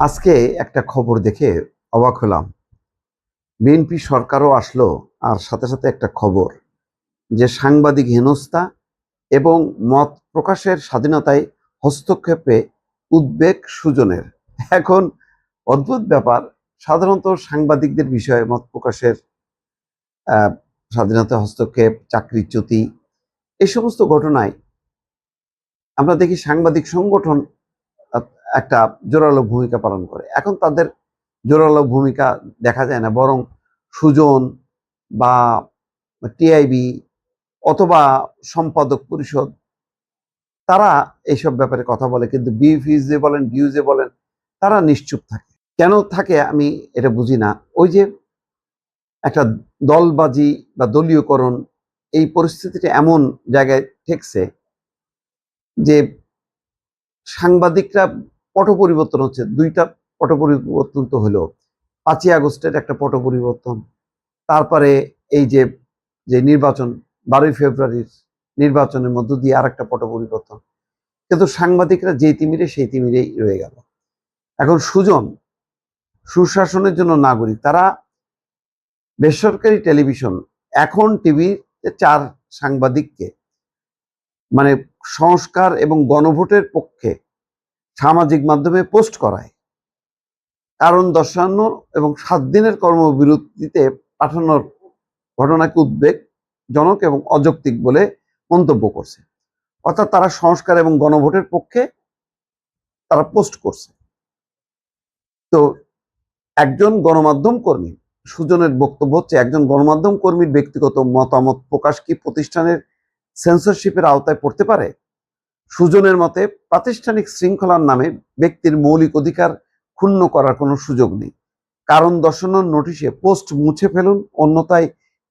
আজকে একটা খবর দেখে অবাক হলাম। বিএনপি সরকারও আসলো, আর সাথে সাথে একটা খবর যে সাংবাদিক হেনস্থা এবং মত প্রকাশের স্বাধীনতায় হস্তক্ষেপে উদ্বেগ সুজনের। এখন অদ্ভুত ব্যাপার, সাধারণত সাংবাদিকদের বিষয়ে মত প্রকাশের আহ, স্বাধীনতায় হস্তক্ষেপ, চাকরিচ্যুতি, এই সমস্ত ঘটনায় আমরা দেখি সাংবাদিক সংগঠন আহ, একটা জোরালো ভূমিকা পালন করে। এখন তাদের জোরালো ভূমিকা দেখা যায় না, বরং সুজন বা টিআইবি অথবা সম্পাদক পরিষদ তারা এইসব ব্যাপারে কথা বলে, কিন্তু বিএফিউজে বলেন, ডিউজে বলেন, তারা নিশ্চুপ থাকে। কেন থাকে আমি এটা বুঝি না। ওই যে একটা দলবাজি বা দলীয়করণ, এই পরিস্থিতিটা এমন জায়গায় ঠেকছে যে সাংবাদিকরা পট পরিবর্তন হচ্ছে। দুইটা পট পরিবর্তন তো হলো, 5ই আগস্টের একটা পট পরিবর্তন, তারপরে এই যে যে নির্বাচন, 12ই ফেব্রুয়ারির নির্বাচনের মধ্য দিয়ে আর একটা পট পরিবর্তন। কিন্তু সাংবাদিকরা যেই তিমিরে সেই তিমিরেই রয়ে গেল। এখন সুজন, সুশাসনের জন্য নাগরিক, তারা বেসরকারি টেলিভিশন, এখন টিভিতে 4 সাংবাদিককে মানে সংস্কার এবং গণভোটের পক্ষে সামাজিক মাধ্যমে পোস্ট করায়, কারণ দর্শানো এবং 7 দিনের কর্মবিরতিতে পাঠানোর ঘটনাকে উদ্বেগজনক এবং অযৌক্তিক বলে মন্তব্য করছে। অর্থাৎ তারা সংস্কার এবং গণভোটের পক্ষে তারা পোস্ট করছে। তো একজন গণমাধ্যম কর্মী, সুজনের বক্তব্য হচ্ছে, একজন গণমাধ্যম কর্মীর ব্যক্তিগত মতামত প্রকাশ কি প্রতিষ্ঠানের সেন্সরশিপের আওতায় পড়তে পারে? সুজনের মতে প্রাতিষ্ঠানিক শৃঙ্খলার নামে ব্যক্তির মৌলিক অধিকার ক্ষুণ্ণ করার কোনো সুযোগ নেই। কারণ দর্শানোর নোটিশে পোস্ট মুছে ফেলুন, অন্যথায়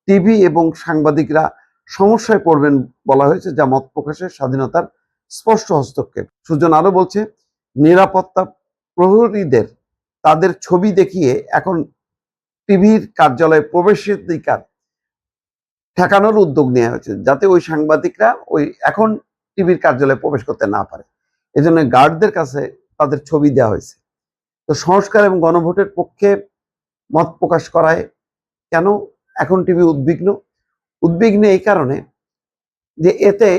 টিভি এবং সাংবাদিকরা সমস্যায় পড়বেন বলা হয়েছে, যা মত প্রকাশের স্বাধীনতার স্পষ্ট হস্তক্ষেপ। সুজন আরো বলছে, নিরাপত্তা প্রহরীদের তাদের ছবি দেখিয়ে এখন টিভির কার্যালয়ে প্রবেশাধিকার ঠেকানোর উদ্যোগ নেওয়া হয়েছে, যাতে ওই সাংবাদিকরা ওই এখন টিভির কার্যালয়ে প্রবেশ করতে না পারে। এজন্য গার্ডদের কাছে তাদের ছবি দেওয়া হয়েছে। তো সংস্কার এবং গণভোটের পক্ষে মত প্রকাশ করায় কেন এখন টিভি উদ্বিগ্ন? উদ্বিগ্ন এই কারণে যে এতে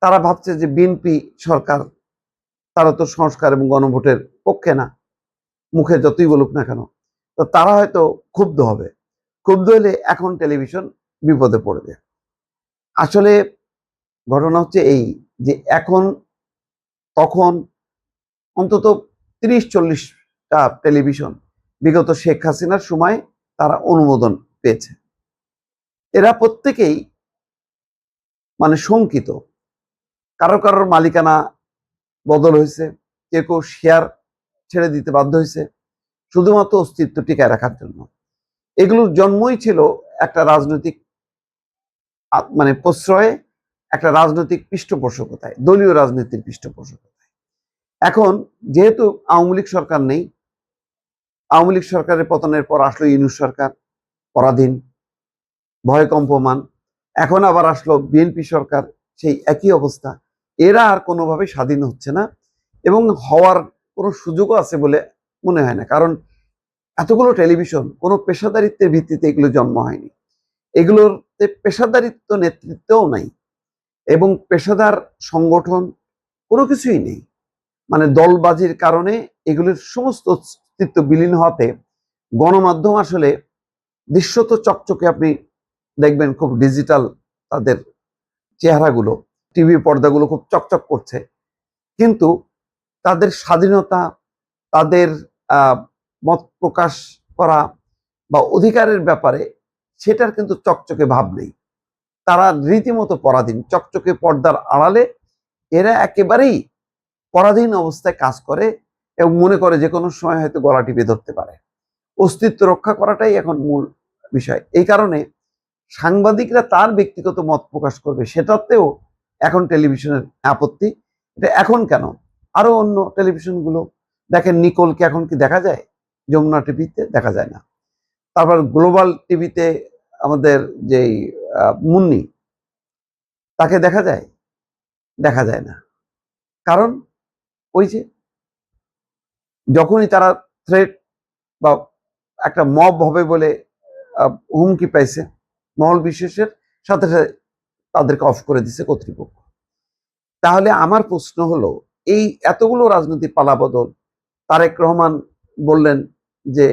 তারা ভাবছে যে বিএনপি সরকার, তারা তো সংস্কার এবং গণভোটের পক্ষে না, মুখে যতই বলুক না কেন। তো তারা হয়তো ক্ষুব্ধ হবে। ক্ষুব্ধ হলে এখন টেলিভিশন বিপদে পড়বে। আসলে ঘটনা হচ্ছে এই, যে এখন তখন অন্তত 30-40টা টেলিভিশন বিগত শেখ হাসিনার সময় তারা অনুমোদন পেয়েছে। এরা প্রত্যেকেই মানে শঙ্কিত, কারো কারোর মালিকানা বদল হয়েছে, কেউ কেউ শেয়ার ছেড়ে দিতে বাধ্য হয়েছে শুধুমাত্র অস্তিত্ব টিকায় রাখার জন্য। এগুলোর জন্মই ছিল একটা রাজনৈতিক মানে প্রশ্রয়ে, একটা রাজনৈতিক পৃষ্ঠপোষকতায়, দলীয় রাজনীতির পৃষ্ঠপোষকতায়। এখন যেহেতু আওয়ামী লীগ সরকার নেই, আওয়ামী লীগ সরকারের পতনের পর আসলো ইউনূস সরকার, পরাধীন, ভয় কম্পমান। এখন আবার আসলো বিএনপি সরকার, সেই একই অবস্থা। এরা আর কোনোভাবে স্বাধীন হচ্ছে না, এবং হওয়ার কোনো সুযোগও আছে বলে মনে হয় না। কারণ এতগুলো টেলিভিশন কোনো পেশাদারিত্বের ভিত্তিতে এগুলো জন্ম হয়নি, এগুলোতে পেশাদারিত্ব নেতৃত্বও নাই, এবং পেশাদার সংগঠন কোনো কিছুই নেই। মানে দলবাজির কারণে এগুলির সমস্ত অস্তিত্ব বিলীন হওয়াতে গণমাধ্যম আসলে দৃশ্যত চকচকে, আপনি দেখবেন খুব ডিজিটাল, তাদের চেহারাগুলো, টিভি পর্দাগুলো খুব চকচক করছে, কিন্তু তাদের স্বাধীনতা, তাদের মত প্রকাশ করা বা অধিকারের ব্যাপারে সেটার কিন্তু চকচকে ভাব নেই। তারা রীতিমতো পরাধীন, চকচকে পর্দার আড়ালে এরা একেবারেই পরাধীন অবস্থায় কাজ করে, এবং মনে করে যে কোনো সময় হয়তো গলা টিপে ধরতে পারে। অস্তিত্ব রক্ষা করাটাই এখন মূল বিষয়। এই কারণে সাংবাদিকরা তার ব্যক্তিগত মত প্রকাশ করবে, সেটাতেও এখন টেলিভিশনের আপত্তি। এটা এখন কেন, আরো অন্য টেলিভিশনগুলো দেখেন, নিকোলকে এখন কি দেখা যায়? যমুনা টিভিতে দেখা যায় না। তারপর গ্লোবাল টিভিতে আমাদের যেই মুন্নি, তাকে দেখা যায়? দেখা যায় না। কারণ ওই যে যখনই তারা থ্রেট বা একটা মব হবে বলে হুমকি পাইছে মহল বিশেষের সাথে সাথে তাদেরকে অফ করে দিছে কর্তৃপক্ষ। তাহলে আমার প্রশ্ন হলো, এই এতগুলো রাজনৈতিক পালাবদল, তারেক রহমান বললেন যে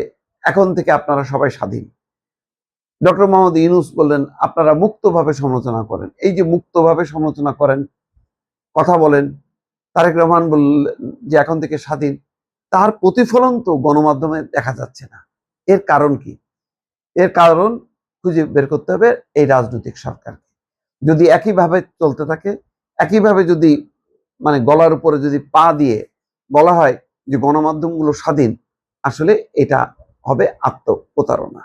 এখন থেকে আপনারা সবাই স্বাধীন, ডক্টর মোহাম্মদ ইউনূস বললেন আপনারা মুক্তভাবে সমালোচনা করেন। এই যে মুক্তভাবে সমালোচনা করেন, কথা বলেন, তারেক রহমান বললেন যে এখন থেকে স্বাধীন, তার প্রতিফলন তো গণমাধ্যমে দেখা যাচ্ছে না। এর কারণ কি? এর কারণ খুঁজে বের করতে হবে এই রাজনৈতিক সরকারকে। যদি একইভাবে চলতে থাকে, একইভাবে যদি মানে গলার উপরে যদি পা দিয়ে বলা হয় যে গণমাধ্যমগুলো স্বাধীন, আসলে এটা হবে আত্মপ্রতারণা।